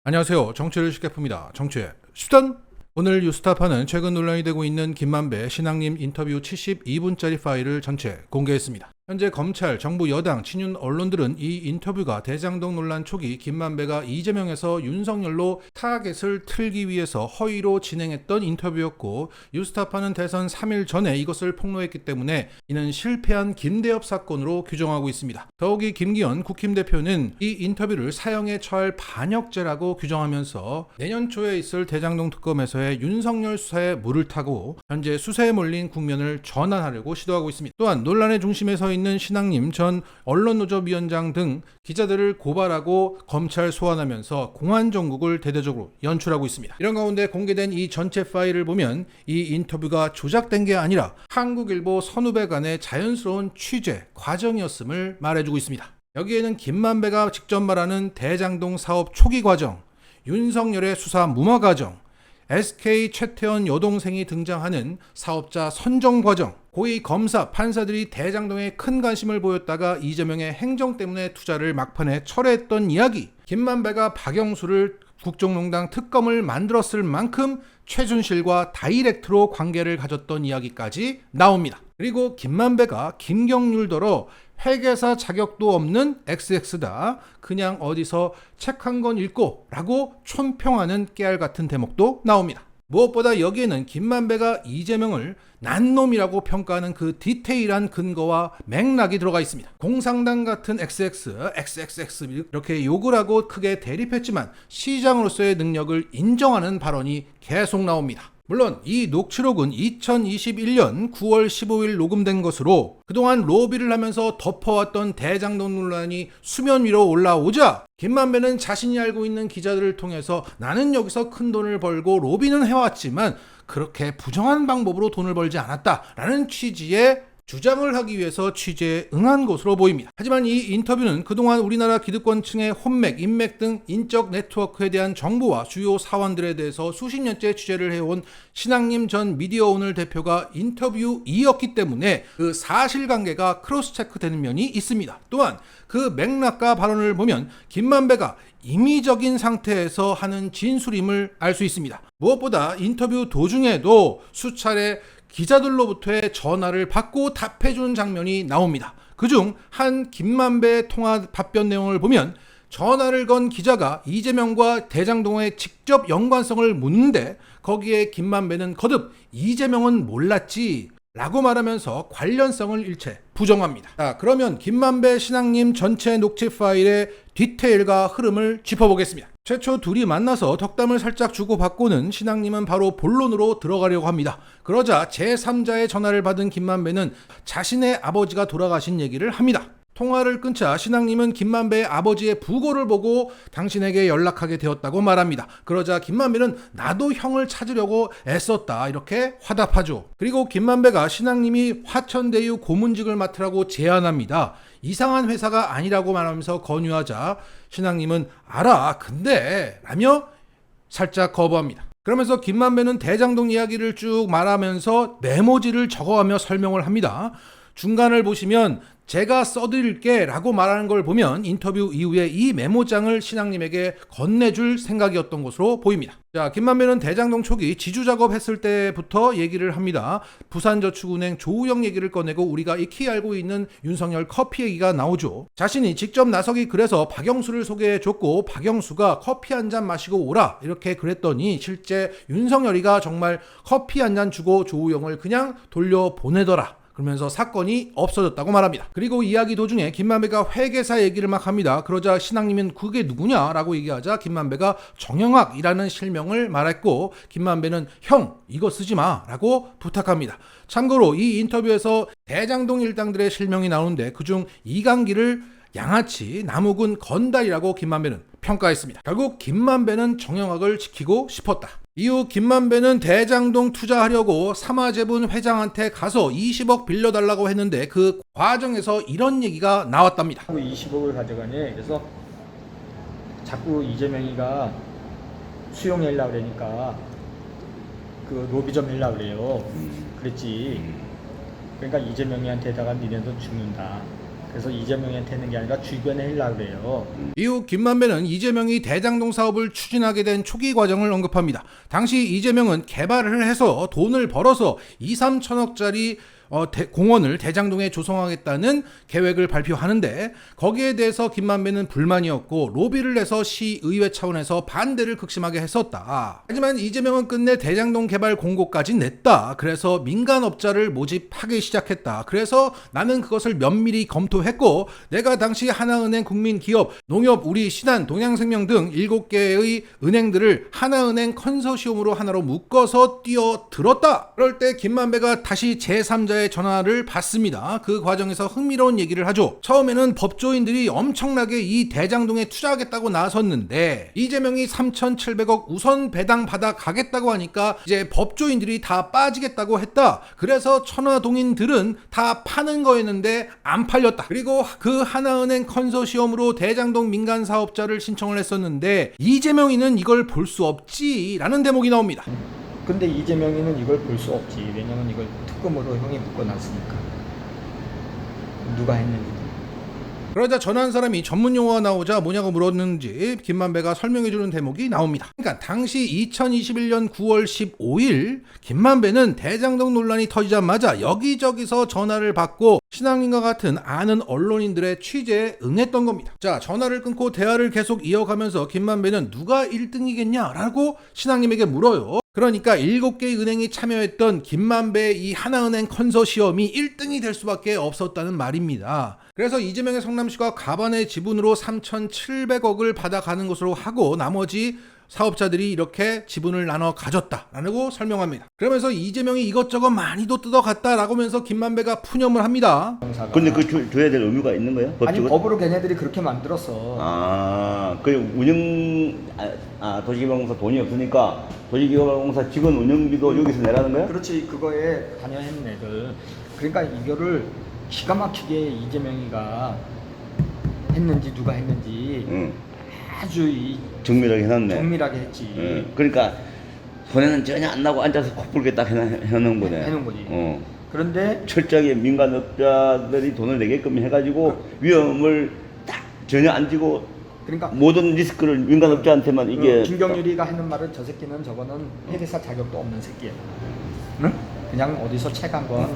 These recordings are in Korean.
안녕하세요. 정치를 쉽게 풉니다. 정치의 쉽단. 오늘 뉴스타파는 최근 논란이 되고 있는 김만배 신앙님 인터뷰 72분짜리 파일을 전체 공개했습니다. 현재 검찰, 정부, 여당, 친윤 언론들은 이 인터뷰가 대장동 논란 초기 김만배가 이재명에서 윤석열로 타겟을 틀기 위해서 허위로 진행했던 인터뷰였고, 뉴스타파는 대선 3일 전에 이것을 폭로했기 때문에 이는 실패한 김대엽 사건으로 규정하고 있습니다. 더욱이 김기현 국힘 대표는 이 인터뷰를 사형에 처할 반역죄라고 규정하면서 내년 초에 있을 대장동 특검에서의 윤석열 수사에 물을 타고 현재 수사에 몰린 국면을 전환하려고 시도하고 있습니다. 또한 논란의 중심에 서 있는 신앙님 전 언론노조위원장 등 기자들을 고발하고 검찰 소환하면서 공안 정국을 대대적으로 연출하고 있습니다. 이런 가운데 공개된 이 전체 파일을 보면 이 인터뷰가 조작된 게 아니라 한국일보 선후배 간의 자연스러운 취재 과정이었음을 말해주고 있습니다. 여기에는 김만배가 직접 말하는 대장동 사업 초기 과정, 윤석열의 수사 무마 과정, SK 최태원 여동생이 등장하는 사업자 선정 과정, 고위 검사, 판사들이 대장동에 큰 관심을 보였다가 이재명의 행정 때문에 투자를 막판에 철회했던 이야기, 김만배가 박영수를 국정농단 특검을 만들었을 만큼 최순실과 다이렉트로 관계를 가졌던 이야기까지 나옵니다. 그리고 김만배가 김경률더러 회계사 자격도 없는 XX다, 그냥 어디서 책 한 권 읽고 라고 촌평하는 깨알 같은 대목도 나옵니다. 무엇보다 여기에는 김만배가 이재명을 난놈이라고 평가하는 그 디테일한 근거와 맥락이 들어가 있습니다. 공상당 같은 XXX 이렇게 욕을 하고 크게 대립했지만 시장으로서의 능력을 인정하는 발언이 계속 나옵니다. 물론 이 녹취록은 2021년 9월 15일 녹음된 것으로 그동안 로비를 하면서 덮어왔던 대장동 논란이 수면 위로 올라오자 김만배는 자신이 알고 있는 기자들을 통해서 나는 여기서 큰 돈을 벌고 로비는 해왔지만 그렇게 부정한 방법으로 돈을 벌지 않았다라는 취지의 주장을 하기 위해서 취재에 응한 것으로 보입니다. 하지만 이 인터뷰는 그동안 우리나라 기득권층의 혼맥, 인맥 등 인적 네트워크에 대한 정보와 주요 사원들에 대해서 수십 년째 취재를 해온 신앙님 전 미디어오늘 대표가 인터뷰이었기 때문에 그 사실관계가 크로스 체크되는 면이 있습니다. 또한 그 맥락과 발언을 보면 김만배가 임의적인 상태에서 하는 진술임을 알 수 있습니다. 무엇보다 인터뷰 도중에도 수차례 기자들로부터의 전화를 받고 답해준 장면이 나옵니다. 그중 한 김만배 통화 답변 내용을 보면 전화를 건 기자가 이재명과 대장동의 직접 연관성을 묻는데 거기에 김만배는 거듭 이재명은 몰랐지 라고 말하면서 관련성을 일체 부정합니다. 자, 그러면 김만배 신앙님 전체 녹취 파일의 디테일과 흐름을 짚어보겠습니다. 최초 둘이 만나서 덕담을 살짝 주고받고는 신앙님은 바로 본론으로 들어가려고 합니다. 그러자 제3자의 전화를 받은 김만배는 자신의 아버지가 돌아가신 얘기를 합니다. 통화를 끊자 신앙님은 김만배의 아버지의 부고를 보고 당신에게 연락하게 되었다고 말합니다. 그러자 김만배는 나도 형을 찾으려고 애썼다 이렇게 화답하죠. 그리고 김만배가 신앙님이 화천대유 고문직을 맡으라고 제안합니다. 이상한 회사가 아니라고 말하면서 권유하자 신앙님은 알아 근데 라며 살짝 거부합니다. 그러면서 김만배는 대장동 이야기를 쭉 말하면서 메모지를 적어가며 설명을 합니다. 중간을 보시면 제가 써드릴게 라고 말하는 걸 보면 인터뷰 이후에 이 메모장을 신앙님에게 건네줄 생각이었던 것으로 보입니다. 자, 김만배는 대장동 초기 지주 작업했을 때부터 얘기를 합니다. 부산저축은행 조우영 얘기를 꺼내고 우리가 익히 알고 있는 윤석열 커피 얘기가 나오죠. 자신이 직접 나서기 그래서 박영수를 소개해줬고 박영수가 커피 한 잔 마시고 오라 이렇게 그랬더니 실제 윤석열이가 정말 커피 한 잔 주고 조우영을 그냥 돌려보내더라. 그러면서 사건이 없어졌다고 말합니다. 그리고 이야기 도중에 김만배가 회계사 얘기를 막 합니다. 그러자 신앙님은 그게 누구냐라고 얘기하자 김만배가 정영학이라는 실명을 말했고 김만배는 형 이거 쓰지 마라고 부탁합니다. 참고로 이 인터뷰에서 대장동 일당들의 실명이 나오는데 그중 이강기를 양아치, 남욱은 건달이라고 김만배는 평가했습니다. 결국 김만배는 정영학을 지키고 싶었다. 이후 김만배는 대장동 투자하려고 삼화재분 회장한테 가서 20억 빌려달라고 했는데 그 과정에서 이런 얘기가 나왔답니다. 20억을 가져가니 그래서 자꾸 이재명이가 수용 내려고 그러니까 그 로비 좀 내려고 그래요. 그랬지. 그러니까 이재명이한테다가 니네도 죽는다. 그래서 이재명한테 했는 게 아니라 주변에 하려고 그래요. 이후 김만배는 이재명이 대장동 사업을 추진하게 된 초기 과정을 언급합니다. 당시 이재명은 개발을 해서 돈을 벌어서 2, 3천억짜리 공원을 대장동에 조성하겠다는 계획을 발표하는데 거기에 대해서 김만배는 불만이었고 로비를 해서 시의회 차원에서 반대를 극심하게 했었다. 하지만 이재명은 끝내 대장동 개발 공고까지 냈다. 그래서 민간업자를 모집하기 시작했다. 그래서 나는 그것을 면밀히 검토했고 내가 당시 하나은행, 국민기업, 농협, 우리, 신한, 동양생명 등 7개의 은행들을 하나은행 컨소시엄으로 하나로 묶어서 뛰어들었다. 그럴 때 김만배가 다시 제3자의 전화를 받습니다. 그 과정에서 흥미로운 얘기를 하죠. 처음에는 법조인들이 엄청나게 이 대장동에 투자하겠다고 나섰는데 이재명이 3,700억 우선 배당 받아 가겠다고 하니까 이제 법조인들이 다 빠지겠다고 했다. 그래서 천화동인들은 다 파는 거였는데 안 팔렸다. 그리고 그 하나은행 컨소시엄으로 대장동 민간 사업자를 신청을 했었는데 이재명이는 이걸 볼 수 없지라는 대목이 나옵니다. 근데 이재명이는 이걸 볼 수 없지. 왜냐면 이걸 특검으로 형이 묶어놨으니까. 누가 했는지. 그러자 전화한 사람이 전문 용어가 나오자 뭐냐고 물었는지 김만배가 설명해주는 대목이 나옵니다. 그러니까 당시 2021년 9월 15일 김만배는 대장동 논란이 터지자마자 여기저기서 전화를 받고 신앙님과 같은 아는 언론인들의 취재에 응했던 겁니다. 자, 전화를 끊고 대화를 계속 이어가면서 김만배는 누가 1등이겠냐라고 신앙님에게 물어요. 그러니까 7개의 은행이 참여했던 김만배의 이 하나은행 컨소시엄이 1등이 될 수밖에 없었다는 말입니다. 그래서 이재명의 성남시가 가반의 지분으로 3,700억을 받아가는 것으로 하고 나머지 사업자들이 이렇게 지분을 나눠 가졌다라고 설명합니다. 그러면서 이재명이 이것저것 많이도 뜯어갔다라고 하면서 김만배가 푸념을 합니다. 근데 그 줘야 될 의무가 있는 거예요? 아니 법적으로? 법으로 걔네들이 그렇게 만들었어. 그 도시개발공사 돈이 없으니까 도시개발공사 직원 운영비도 여기서 내라는 거야? 그렇지. 그거에 관여했는 애들. 그러니까 이거를 기가 막히게 이재명이가 했는지 누가 했는지 아주 정밀하게 해놨네. 정밀하게 했지. 그러니까 손해는 전혀 안 나고 앉아서 코뿔게 딱 해놓은 거네. 해놓은 거지. 어. 그런데 철저하게 민간업자들이 돈을 내게끔 해가지고 위험을 딱 전혀 안 지고 그러니까 모든 리스크를 민간업자한테만 이게 김경률이가 하는 말은 저 새끼는 저거는 회계사 자격도 없는 새끼야. 응? 그냥 어디서 책 한 거.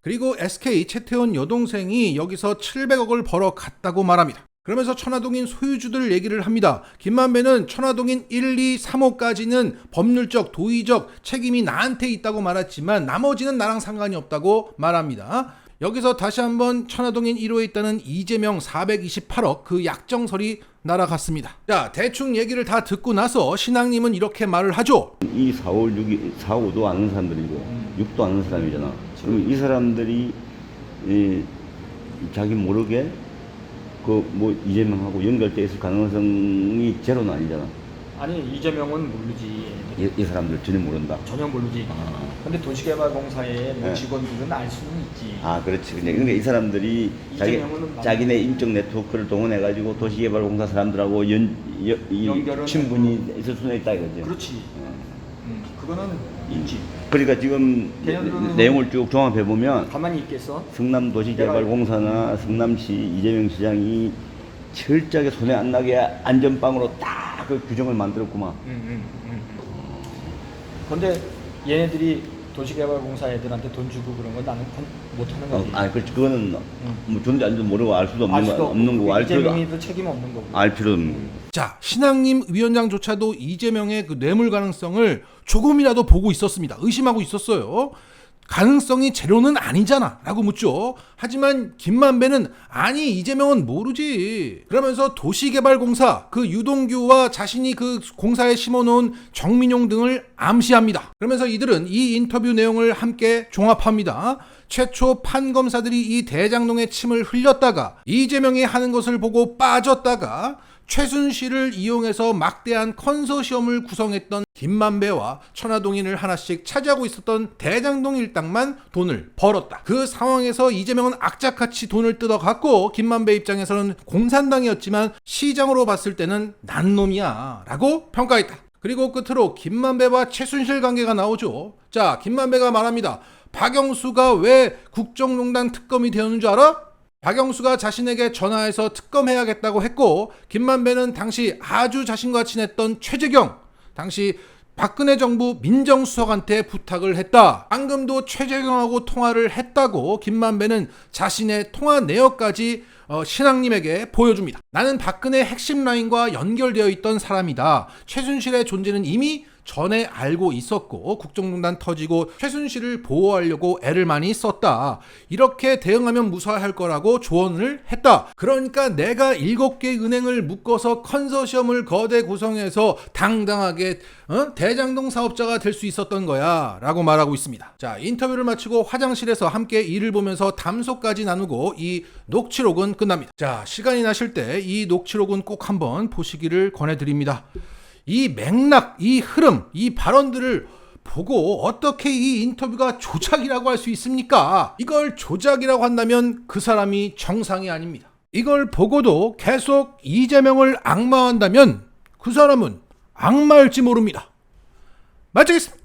그리고 SK 최태원 여동생이 여기서 700억을 벌어 갔다고 말합니다. 그러면서 천화동인 소유주들 얘기를 합니다. 김만배는 천화동인 1, 2, 3호까지는 법률적, 도의적 책임이 나한테 있다고 말했지만 나머지는 나랑 상관이 없다고 말합니다. 여기서 다시 한번 천화동인 1호에 있다는 이재명 428억 그 약정설이 날아갔습니다. 자, 대충 얘기를 다 듣고 나서 신앙님은 이렇게 말을 하죠. 이 4, 5, 6이 4, 5도 아는 사람들이고 6도 아는 사람이잖아. 그럼 이 사람들이 자기 모르게 그 뭐 이재명하고 연결돼 있을 가능성이 제로는 아니잖아. 아니 이재명은 모르지. 이 사람들 전혀 모른다. 전혀 모르지. 근데 도시개발공사의 뭐 네. 직원들은 알 수는 있지. 그렇지. 그러니까 이 사람들이 이재명은 자기네 인적 네트워크를 동원해가지고 도시개발공사 사람들하고 연결은 친분이 있을 수는 있다 이거지. 그렇지. 그거는 있지. 그러니까 지금 걔네들은 내용을 쭉 종합해 보면 가만히 있겠어? 성남도시개발공사나 성남시 이재명 시장이 철저하게 손해 안 나게 안전빵으로 딱 그 규정을 만들었구만. 근데 얘네들이 도시개발공사 애들한테 돈 주고 그런 건 나는 못하는 거지. 그렇지. 그거는 뭐 존재 안 존재 모르고 알 수도 알 수도 없는 거고 알 필요도 이재명이도 책임 없는 거고. 알 필요도 없는 거고. 자, 신앙님 위원장조차도 이재명의 그 뇌물 가능성을 조금이라도 보고 있었습니다. 의심하고 있었어요. 가능성이 제로는 아니잖아 라고 묻죠. 하지만 김만배는 아니 이재명은 모르지. 그러면서 도시개발공사 그 유동규와 자신이 그 공사에 심어놓은 정민용 등을 암시합니다. 그러면서 이들은 이 인터뷰 내용을 함께 종합합니다. 최초 판검사들이 이 대장동의 침을 흘렸다가 이재명이 하는 것을 보고 빠졌다가 최순실을 이용해서 막대한 컨소시엄을 구성했던 김만배와 천화동인을 하나씩 차지하고 있었던 대장동 일당만 돈을 벌었다. 그 상황에서 이재명은 악착같이 돈을 뜯어갔고 김만배 입장에서는 공산당이었지만 시장으로 봤을 때는 난놈이야 라고 평가했다. 그리고 끝으로 김만배와 최순실 관계가 나오죠. 자, 김만배가 말합니다. 박영수가 왜 국정농단 특검이 되었는 줄 알아? 박영수가 자신에게 전화해서 특검해야겠다고 했고, 김만배는 당시 아주 자신과 친했던 최재경, 당시 박근혜 정부 민정수석한테 부탁을 했다. 방금도 최재경하고 통화를 했다고 김만배는 자신의 통화 내역까지 신앙님에게 보여줍니다. 나는 박근혜 핵심 라인과 연결되어 있던 사람이다. 최순실의 존재는 이미 전에 알고 있었고 국정농단 터지고 최순실을 보호하려고 애를 많이 썼다. 이렇게 대응하면 무사할 거라고 조언을 했다. 그러니까 내가 7개 은행을 묶어서 컨소시엄을 거대 구성해서 당당하게 대장동 사업자가 될 수 있었던 거야 라고 말하고 있습니다. 자, 인터뷰를 마치고 화장실에서 함께 일을 보면서 담소까지 나누고 이 녹취록은 끝납니다. 자, 시간이 나실 때 이 녹취록은 꼭 한번 보시기를 권해드립니다. 이 맥락, 이 흐름, 이 발언들을 보고 어떻게 이 인터뷰가 조작이라고 할 수 있습니까? 이걸 조작이라고 한다면 그 사람이 정상이 아닙니다. 이걸 보고도 계속 이재명을 악마한다면 그 사람은 악마일지 모릅니다. 마치겠습니다.